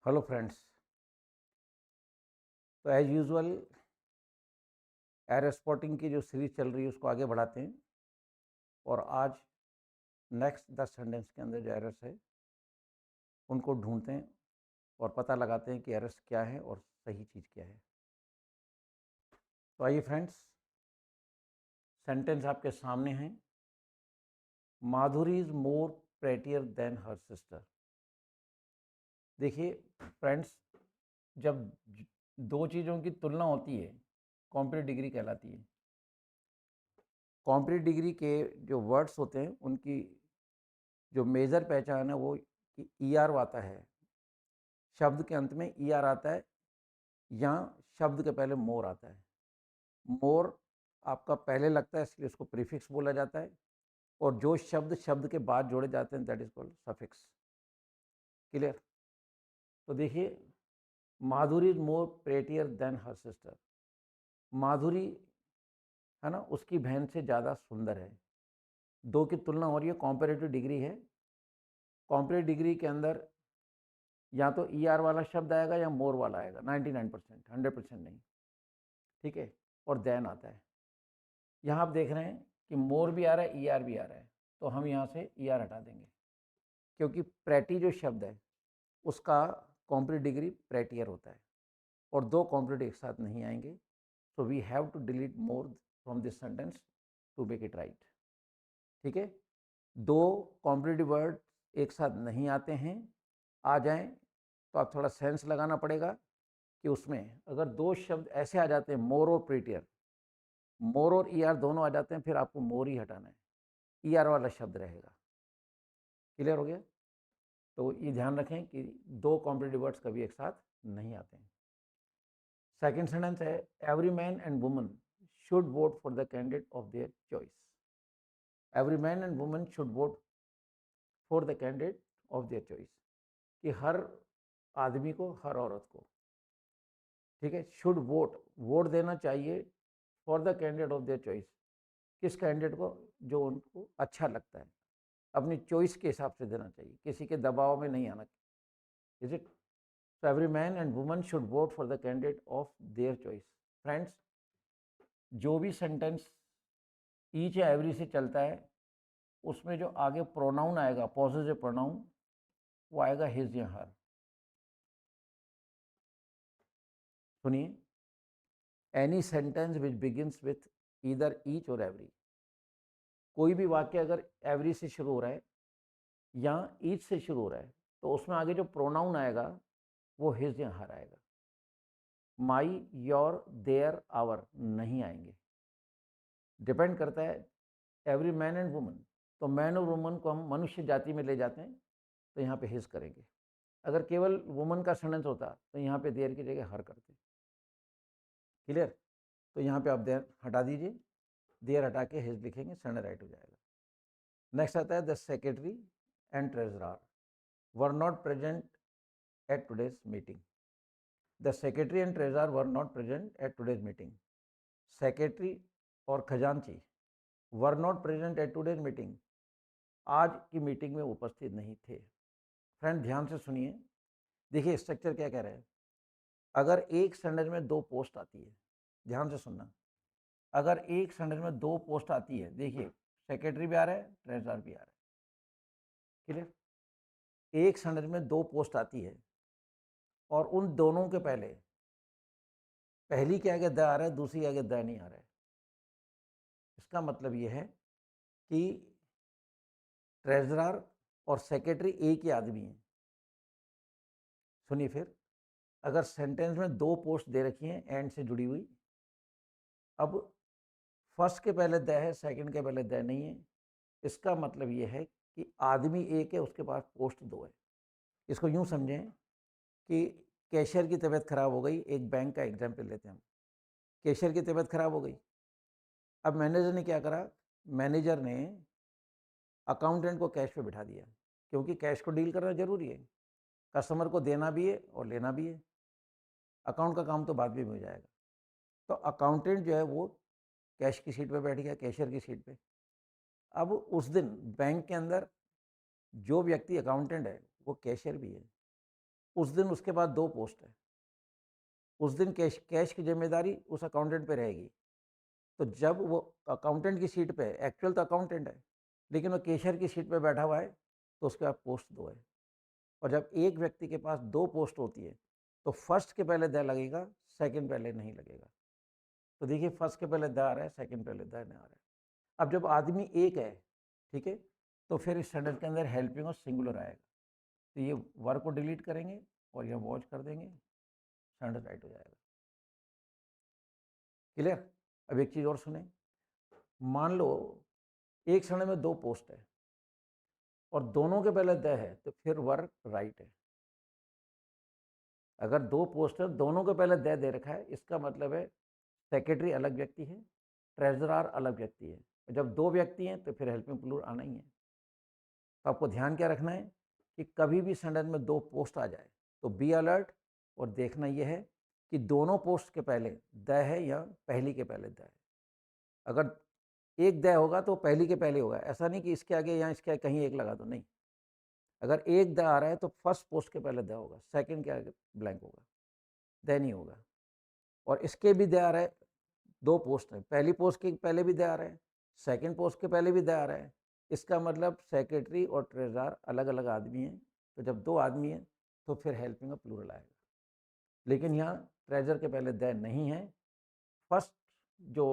Hello friends. तो as usual air spotting की जो सीरीज चल रही है उसको आगे बढ़ाते हैं और आज नेक्स्ट 10 सेंटेंस के अंदर जो एरर्स है उनको ढूंढते हैं और पता लगाते हैं कि एरर्स क्या है और सही चीज़ क्या है। तो आइए फ्रेंड्स, सेंटेंस आपके सामने हैं। Madhuri is more prettier than her sister. देखिए फ्रेंड्स, जब दो चीज़ों की तुलना होती है कॉम्परेटिव डिग्री कहलाती है। कॉम्परेटिव डिग्री के जो वर्ड्स होते हैं उनकी जो मेजर पहचान है वो कि ई आर आता है, शब्द के अंत में ई आर आता है या शब्द के पहले मोर आता है। मोर आपका पहले लगता है इसलिए उसको प्रीफिक्स बोला जाता है और जो शब्द शब्द के बाद जोड़े जाते हैं that is called suffix. Clear? तो देखिए, Madhuri is more prettier than her sister. Madhuri है ना, उसकी बहन से ज़्यादा सुंदर है। दो की तुलना हो रही है, कॉम्पेरेटिव डिग्री है। कॉम्पेरेटिव डिग्री के अंदर या तो ई आर वाला शब्द आएगा या मोर वाला आएगा, 99%, 100% नहीं। ठीक है? और देन आता है। यहाँ आप देख रहे हैं कि मोर भी आ रहा है, ई आर भी आ रहा है, तो हम यहाँ से ई आर हटा देंगे क्योंकि प्रेटी जो शब्द है उसका कॉम्प्लीट डिग्री प्रेटियर होता है और दो कॉम्प्लीट एक साथ नहीं आएंगे। So we have to delete more from this sentence to make it right. ठीक है? दो कॉम्प्लीट वर्ड एक साथ नहीं आते हैं, आ जाएं तो आप थोड़ा सेंस लगाना पड़ेगा कि उसमें अगर दो शब्द ऐसे आ जाते हैं मोर और प्रेटियर, मोर और ई आर दोनों आ जाते हैं, फिर आपको मोर ही हटाना है, ई आर वाला शब्द रहेगा। क्लियर हो गया? तो ये ध्यान रखें कि दो कॉम्पिटिटिव वर्ड्स कभी एक साथ नहीं आते हैं। सेकेंड सेंटेंस है, every man and woman should vote for the candidate of their choice. Every man and woman should vote for the candidate of their choice, कि हर आदमी को, हर औरत को, ठीक है, शुड वोट, वोट देना चाहिए for the candidate of their choice, किस कैंडिडेट को जो उनको अच्छा लगता है, अपनी चॉइस के हिसाब से देना चाहिए, किसी के दबाव में नहीं आना। Is it? So every man and woman should vote for the candidate of their choice. Friends, जो भी सेंटेंस ईच या एवरी से चलता है उसमें जो आगे प्रोनाउन आएगा, पॉजिटिव प्रोनाउन, वो आएगा हिज या हर। सुनिए, any sentence which begins with either each और एवरी, कोई भी वाक्य अगर एवरी से शुरू हो रहा है या ईच से शुरू हो रहा है तो उसमें आगे जो प्रोनाउन आएगा वो हिज या हर आएगा। माई, योर, देयर, आवर नहीं आएंगे। डिपेंड करता है एवरी मैन एंड वुमन, तो मैन और वुमन को हम मनुष्य जाति में ले जाते हैं तो यहाँ पे हिज करेंगे। अगर केवल वुमन का सेंटेंस होता तो यहाँ पे देयर की जगह हर करते। क्लियर? तो यहाँ पे आप देयर हटा दीजिए, देयर हटा के हिज लिखेंगे, सेंटेंस राइट हो जाएगा। नेक्स्ट आता है, the secretary and treasurer were not present at today's meeting. The secretary and treasurer were not present at today's meeting. Secretary और खजांची were not present at today's meeting, आज की meeting में उपस्थित नहीं थे। फ्रेंड ध्यान से सुनिए, देखिए स्ट्रक्चर क्या कह रहा है। अगर एक सेंटेंस में दो पोस्ट आती है, ध्यान से सुनना, अगर एक सेंटेंस में दो पोस्ट आती है, देखिए सेक्रेटरी भी आ रहा है, ट्रेजरर भी आ रहा है। क्लियर? एक सेंटेंस में दो पोस्ट आती है और उन दोनों के पहले पहली के आगे द आ रहा है, दूसरी के आगे द नहीं आ रहा है। इसका मतलब यह है कि ट्रेजरर और सेक्रेटरी एक ही आदमी है। सुनिए फिर, अगर सेंटेंस में दो पोस्ट दे रखी हैं एंड से जुड़ी हुई, अब फर्स्ट के पहले द है, सेकंड के पहले द नहीं है, इसका मतलब ये है कि आदमी एक है, उसके पास पोस्ट दो है। इसको यूं समझें कि कैशियर की तबीयत खराब हो गई, एक बैंक का एग्जाम्पल लेते हैं हम। कैशियर की तबीयत खराब हो गई, अब मैनेजर ने क्या करा, मैनेजर ने अकाउंटेंट को कैश पे बिठा दिया, क्योंकि कैश को डील करना जरूरी है, कस्टमर को देना भी है और लेना भी है। अकाउंट का काम तो बाद में हो जाएगा। तो अकाउंटेंट जो है वो कैश की सीट पे बैठ गया, कैशियर की सीट पे। अब उस दिन बैंक के अंदर जो व्यक्ति अकाउंटेंट है वो कैशियर भी है। उस दिन उसके बाद 2 पोस्ट है। उस दिन कैश की ज़िम्मेदारी उस अकाउंटेंट पे रहेगी। तो जब वो अकाउंटेंट की सीट पे है, एक्चुअल तो अकाउंटेंट है, लेकिन वो कैशियर की सीट पे बैठा हुआ है, तो उसके बाद पोस्ट 2 है। और जब एक व्यक्ति के पास 2 पोस्ट होती है, तो फर्स्ट के पहले द लगेगा, सेकंड पहले नहीं लगेगा। तो देखिए फर्स्ट के पहले द आ रहा है, सेकंड पहले द नहीं आ रहा है। अब जब आदमी एक है, ठीक है, तो फिर इस सेंटेंस के अंदर हेल्पिंग और सिंगुलर आएगा। तो ये वर्ब को डिलीट करेंगे और यह वॉच कर देंगे, सेंटेंस राइट हो जाएगा। क्लियर? अब एक चीज़ और सुने, मान लो एक समय में 2 पोस्ट है और दोनों के पहले द है, तो फिर वर्ब राइट है। अगर 2 पोस्ट है, दोनों के पहले द दे रखा है, इसका मतलब है सेक्रेटरी अलग व्यक्ति है, ट्रेजरर अलग व्यक्ति है। जब 2 व्यक्ति हैं तो फिर हेल्पिंग प्लूरल आना ही है। तो आपको ध्यान क्या रखना है कि कभी भी सेंटेंस में 2 पोस्ट आ जाए तो बी अलर्ट और देखना यह है कि दोनों पोस्ट के पहले द है या पहली के पहले द है। अगर एक द होगा तो पहली के पहले होगा, ऐसा नहीं कि इसके आगे या इसके आगे कहीं एक लगा दो, नहीं। अगर एक द आ रहा है तो फर्स्ट पोस्ट के पहले द होगा, सेकंड के आगे ब्लैंक होगा, द नहीं होगा। और इसके भी द आ रहा है, 2 पोस्ट है, पहली पोस्ट के पहले भी द आ रहा है, सेकंड पोस्ट के पहले भी द आ रहा है। इसका मतलब सेक्रेटरी और ट्रेजरर अलग अलग आदमी हैं। तो जब 2 आदमी हैं तो फिर हेल्पिंग का प्लूरल आएगा। लेकिन यहाँ ट्रेजर के पहले द नहीं है, फर्स्ट जो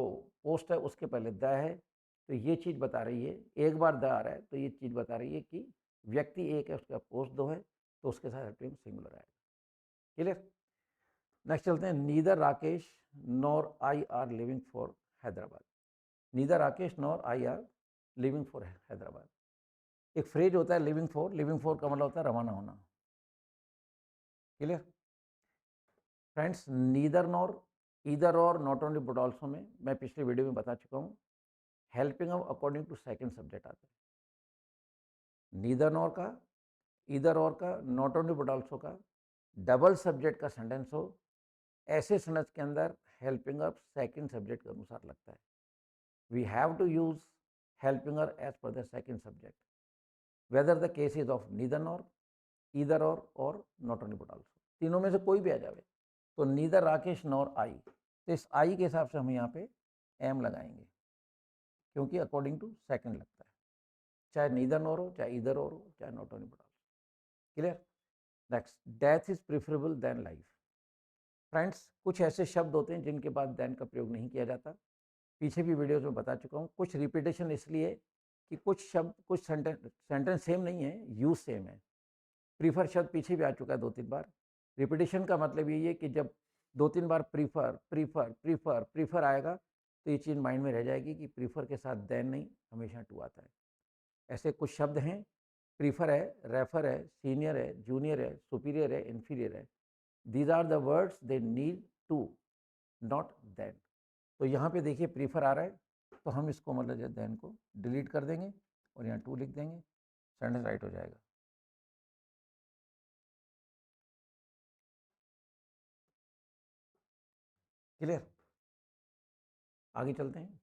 पोस्ट है उसके पहले द है। तो ये चीज़ बता रही है, एक बार द आ रहा है तो ये चीज़ बता रही है कि व्यक्ति एक है, उसका पोस्ट 2 है, तो उसके साथ हेल्पिंग सिंगुलर आएगा। क्लियर? नेक्स्ट चलते हैं, neither Rakesh nor I R living for Hyderabad. Neither Rakesh nor I R living for Hyderabad. एक फ्रेज होता है लिविंग फॉर का मतलब होता है रवाना होना। Clear? Friends, neither nor, either or, not only but also में मैं पिछले वीडियो में बता चुका हूँ, helping of according to second subject आता है। नीदर नॉर का, ईदर और का, नॉट ओनली बट ऑल्सो का डबल सब्जेक्ट का सेंटेंस हो, ऐसे सेंटेंस के अंदर हेल्पिंग ऑफ सेकंड सब्जेक्ट के अनुसार लगता है। We have to use helping as per the second subject, whether the case is of neither nor, either or not only but also, तीनों में से कोई भी आ जाए। तो नीदर राकेश नॉर आई, तो इस आई के हिसाब से हम यहाँ पे एम लगाएंगे, क्योंकि अकॉर्डिंग टू सेकंड लगता है, चाहे नीदर नॉर हो, चाहे इधर और हो, चाहे not only but also. Clear? Next, death is preferable than life. Friends, कुछ ऐसे शब्द होते हैं जिनके बाद देन का प्रयोग नहीं किया जाता। पीछे भी वीडियोज में बता चुका हूँ। कुछ रिपीटेशन इसलिए कि कुछ शब्द, कुछ सेंटेंस सेम नहीं है, यूज सेम है। प्रीफर शब्द पीछे भी आ चुका है 2-3 बार। रिपीटेशन का मतलब यही है कि जब 2-3 बार प्रीफर प्रीफर प्रीफर प्रीफर आएगा तो ये चीज़ माइंड में रह जाएगी कि प्रीफर के साथ देन नहीं, हमेशा टू आता है। ऐसे कुछ शब्द हैं, प्रीफर है, रेफर है, सीनियर है, जूनियर है, सुपीरियर है, इन्फीरियर है। These are the words they need to, not than. तो यहाँ पे देखिए प्रीफर आ रहा है, तो हम इसको मतलब देन को डिलीट कर देंगे और यहाँ टू लिख देंगे, सेंटेंस राइट हो जाएगा। क्लियर? आगे चलते हैं।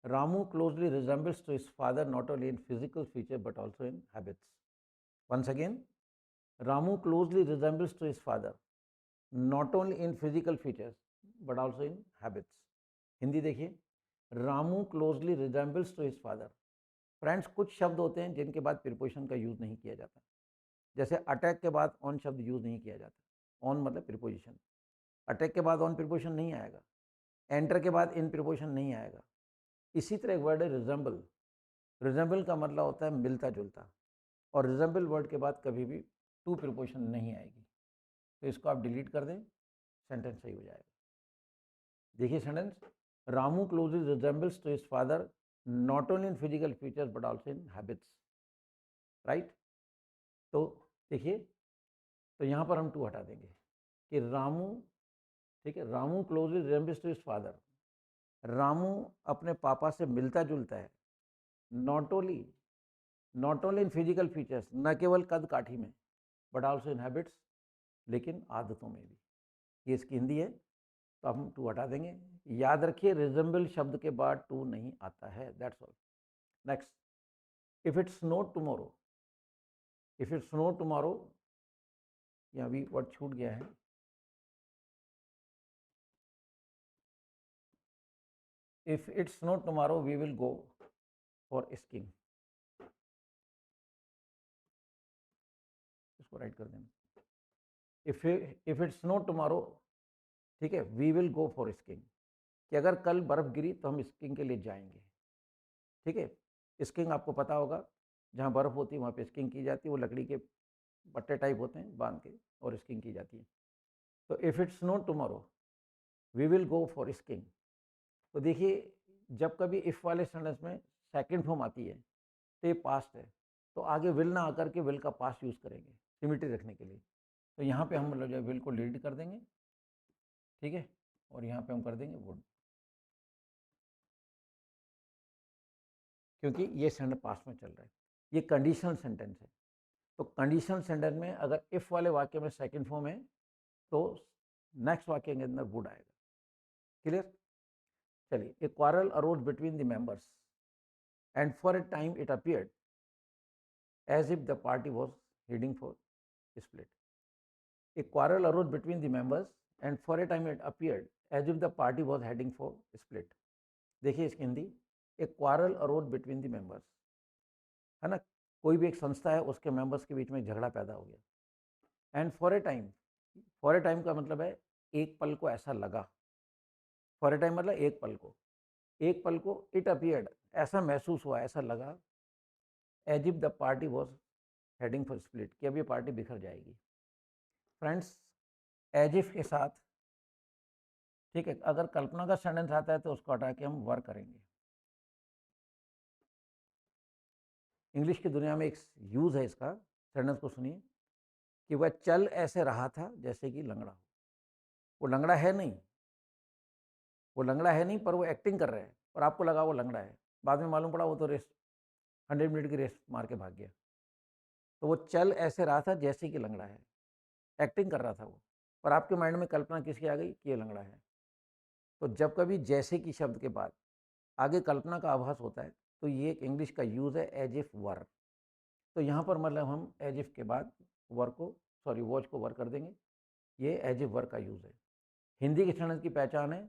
Ramu closely resembles to his father not only in physical feature but also in habits. Once again, Ramu closely resembles to his father not only in physical features but also in habits. Hindi देखिए, Ramu closely resembles to his father. Friends, कुछ शब्द होते हैं जिनके बाद preposition का use नहीं किया जाता। जैसे अटैक के बाद ऑन शब्द यूज़ नहीं किया जाता। ऑन मतलब प्रीपोजिशन, अटैक के बाद ऑन प्रीपोजिशन नहीं आएगा, एंटर के बाद इन प्रीपोजिशन नहीं आएगा। इसी तरह एक वर्ड है रिजेंबल। रिजेंबल का मतलब होता है मिलता जुलता, और रिजेंबल वर्ड के बाद कभी भी टू प्रीपोजिशन नहीं आएगी। तो इसको आप डिलीट कर दें, सेंटेंस सही हो जाएगा। देखिए sentence, Ramu closely resembles to his father not only in physical features but also in habits. Right? तो देखिए, तो यहाँ पर हम टू हटा देंगे कि रामू, ठीक है, Ramu closely resembles to his father. Ramu अपने पापा से मिलता जुलता है, not only, not only in physical features, न केवल कद काठी में, बट ऑल्सो इन हैबिट्स, लेकिन आदतों में भी। ये इसकी हिंदी है, तो हम टू हटा देंगे। याद रखिए, रिजेंबल शब्द के बाद टू नहीं आता है, that's all. Next, if it snow tomorrow, if it snow tomorrow, या अभी वर्ड छूट गया है। If it's snow tomorrow we will go for skiing, इसको राइट कर देना। इफ इट्स स्नो टुमारो, ठीक है, we will go for skiing, कि अगर कल बर्फ गिरी तो हम स्कीइंग के लिए जाएंगे। ठीक है, स्कीइंग आपको पता होगा, जहाँ बर्फ होती है वहाँ पे स्कीइंग की जाती है, वो लकड़ी के पट्टे टाइप होते हैं बांध के, और स्कीइंग की जाती है। तो if it's snow tomorrow we will go for skiing. तो देखिए, जब कभी इफ़ वाले सेंटेंस में सेकंड फॉर्म आती है तो ये पास्ट है, तो आगे विल ना आकर के विल का पास्ट यूज़ करेंगे सिमिट्री रखने के लिए। तो यहाँ पे हम मतलब जो विल को डिलीट कर देंगे, ठीक है, और यहाँ पे हम कर देंगे वुड, क्योंकि ये सेंटेंस पास्ट में चल रहा है, ये कंडीशनल सेंटेंस है। तो कंडीशनल सेंटेंस में अगर इफ़ वाले वाक्य में सेकंड फॉर्म है तो नेक्स्ट वाक्य के अंदर वुड आएगा। क्लियर? चलिए, a quarrel arose between the members and for a time it appeared as if the party was heading for split. A quarrel arose between the members and for a time it appeared as if the party was heading for split. देखिए इसकी Hindi, a quarrel arose between the members, है ना, कोई भी एक संस्था है उसके मेंबर्स के बीच में झगड़ा पैदा हो गया। एंड फॉर ए टाइम का मतलब है एक पल को ऐसा लगा, फॉर ए टाइम मतलब एक पल को इट अपीयर्ड ऐसा महसूस हुआ, ऐसा लगा, as if the party was heading for split, कि अब ये पार्टी बिखर जाएगी। फ्रेंड्स, एज इफ के साथ, ठीक है, अगर कल्पना का सेंटेंस आता है तो उसको हटा के हम वर करेंगे। इंग्लिश की दुनिया में एक यूज़ है इसका, सेंटेंस को सुनिए, कि वह चल ऐसे रहा था जैसे कि लंगड़ा हो। वो लंगड़ा है नहीं, वो लंगड़ा है नहीं, पर वो एक्टिंग कर रहा है और आपको लगा वो लंगड़ा है, बाद में मालूम पड़ा वो तो रेस 100 मिनट की रेस मार के भाग गया। तो वो चल ऐसे रहा था जैसे कि लंगड़ा है, एक्टिंग कर रहा था वो, पर आपके माइंड में कल्पना किसकी आ गई कि ये लंगड़ा है। तो जब कभी जैसे कि शब्द के बाद आगे कल्पना का आभास होता है तो ये एक इंग्लिश का यूज़ है, एज इफ वर। तो यहाँ पर मतलब हम एज इफ के बाद वर को, सॉरी वॉच को वर कर देंगे, ये एज इफ वर का यूज़ है। हिंदी के सेंटेंस की पहचान है,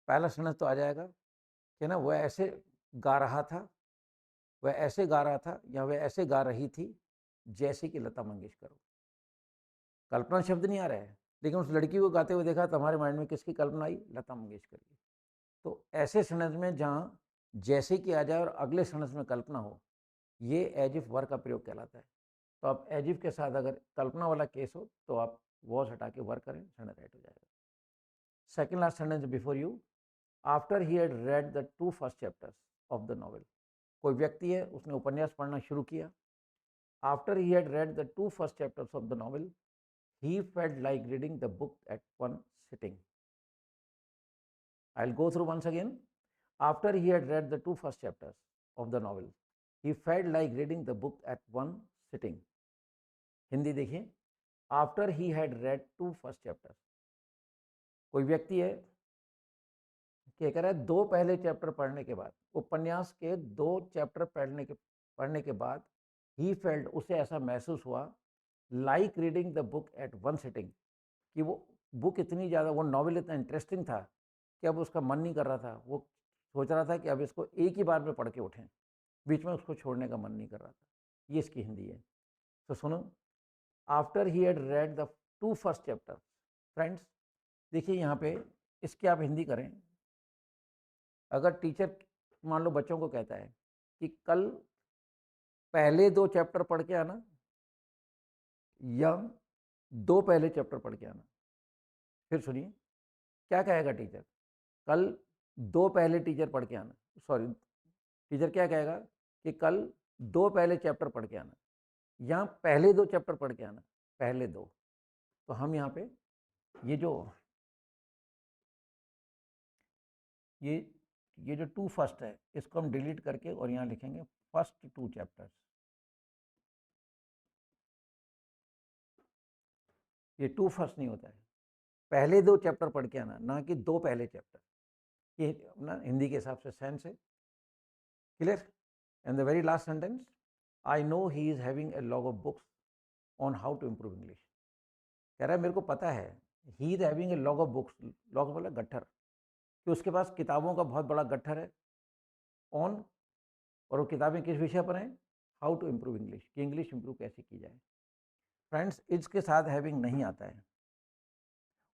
पहला सेंटेंस तो आ जाएगा कि ना वह ऐसे गा रहा था, वह ऐसे गा रहा था, या वह ऐसे गा रही थी जैसे कि लता मंगेशकर हो। कल्पना शब्द नहीं आ रहा है, लेकिन उस लड़की को गाते हुए देखा तो हमारे माइंड में किसकी कल्पना आई? लता मंगेशकर की। तो ऐसे सेंटेंस में जहाँ जैसे कि आ जाए और अगले सेंटेंस में कल्पना हो, ये एज इफ वर का प्रयोग कहलाता है। तो आप एज इफ के साथ अगर कल्पना वाला केस हो तो आप वॉज हटा के वर करें, सेंटेंस राइट हो जाएगा। Second last sentence before you, after he had read the 2 first chapters of the novel. कोई व्यक्ति है, उसने उपन्यास पढ़ना शुरू किया। After he had read the 2 first chapters of the novel he felt like reading the book at one sitting. I'll go through once again. After he had read the 2 first chapters of the novel, he felt like reading the book at one sitting. Hindi देखिए, after he had read 2 first chapter, कोई व्यक्ति है, क्या कह रहा है, 2 पहले chapter पढ़ने के बाद, उपन्यास के 2 चैप्टर पढ़ने के बाद, ही फेल्ट उसे ऐसा महसूस हुआ, like reading the book at one sitting, कि वो बुक इतनी ज़्यादा, वो नॉवेल इतना इंटरेस्टिंग था कि अब उसका मन नहीं कर रहा था, वो सोच रहा था कि अब इसको एक ही बार में पढ़ के उठें, बीच में उसको छोड़ने का मन नहीं कर रहा था। ये इसकी हिंदी है। तो सुनो, after he had read the 2 first chapter. Friends देखिए यहाँ पे, इसकी आप हिंदी करें, अगर टीचर मान लो बच्चों को कहता है कि कल पहले 2 चैप्टर पढ़ के आना या 2 पहले चैप्टर पढ़ के आना, फिर सुनिए क्या कहेगा टीचर, कल 2 पहले टीचर पढ़ के आना, सॉरी टीचर क्या कहेगा कि कल 2 पहले चैप्टर पढ़ के आना, या पहले 2 चैप्टर पढ़ के आना, पहले 2। तो हम यहाँ पे ये जो ये जो 2 फर्स्ट है इसको हम डिलीट करके और यहाँ लिखेंगे फर्स्ट 2 चैप्टर्स। ये 2 फर्स्ट नहीं होता है, पहले 2 चैप्टर पढ़ के आना, ना कि 2 पहले चैप्टर। ये अपना हिंदी के हिसाब से सेंस है। Clear? And the very last sentence, I know he is having a log of books on how to improve English. कह रहा है मेरे को पता है, he is having a log of books, log मतलब गट्ठर, कि उसके पास किताबों का बहुत बड़ा गट्ठर है ऑन, और वो किताबें किस विषय पर हैं, हाउ टू इम्प्रूव इंग्लिश, कि इंग्लिश इम्प्रूव कैसे की जाए। फ्रेंड्स, इज के साथ हैविंग नहीं आता है,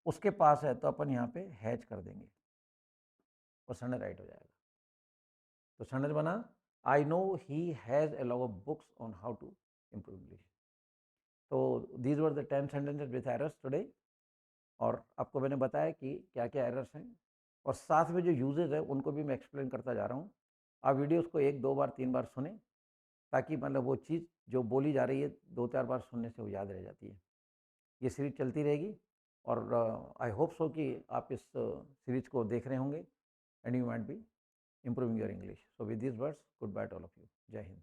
उसके पास है तो अपन यहाँ पे हैज कर देंगे और सडन राइट हो जाएगा। तो सडन बना, I know he has a log of books on how to improve English. तो these were the 10 sentences with errors today, और आपको मैंने बताया कि क्या क्या एरर्स हैं, और साथ में जो यूजेज है उनको भी मैं एक्सप्लेन करता जा रहा हूँ। आप वीडियोस को 1 2 बार 3 बार सुने, ताकि मतलब वो चीज़ जो बोली जा रही है 2 4 बार सुनने से वो याद रह जाती है। ये सीरीज चलती रहेगी, और आई होप सो कि आप इस सीरीज को देख रहे होंगे, and you might be improving your English. So with these words, goodbye to all of you. Jai Hind.